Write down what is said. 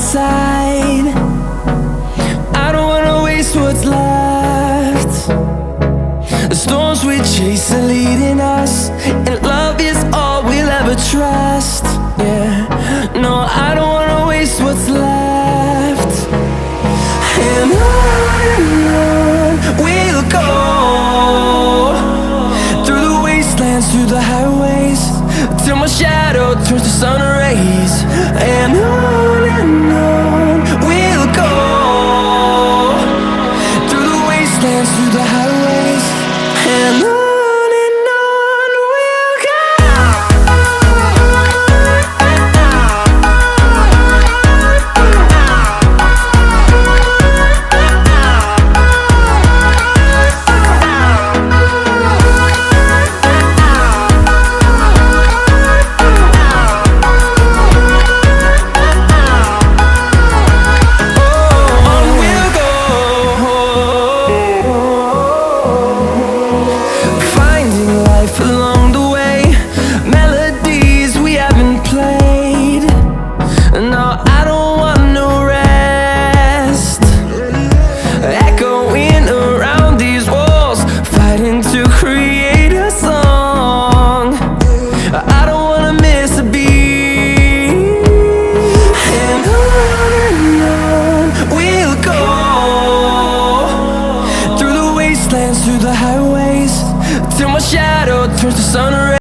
inside. I don't wanna waste what's left. The storms we chase are leading us, and love is all we'll ever trust. Yeah, no, I don't wanna waste what's left. And on we'll go, through the wastelands, through the highways, till my shadow turns to sun rays. And on we'll go, through the wastelands, through the highways, and on we'll go. Along the way, melodies we haven't played. No, I don't want no rest. Echoing around these walls, fighting to create a song. I don't wanna miss a beat. And on we'll go, through the wastelands, through the highways, till my shadow turns to sun rays.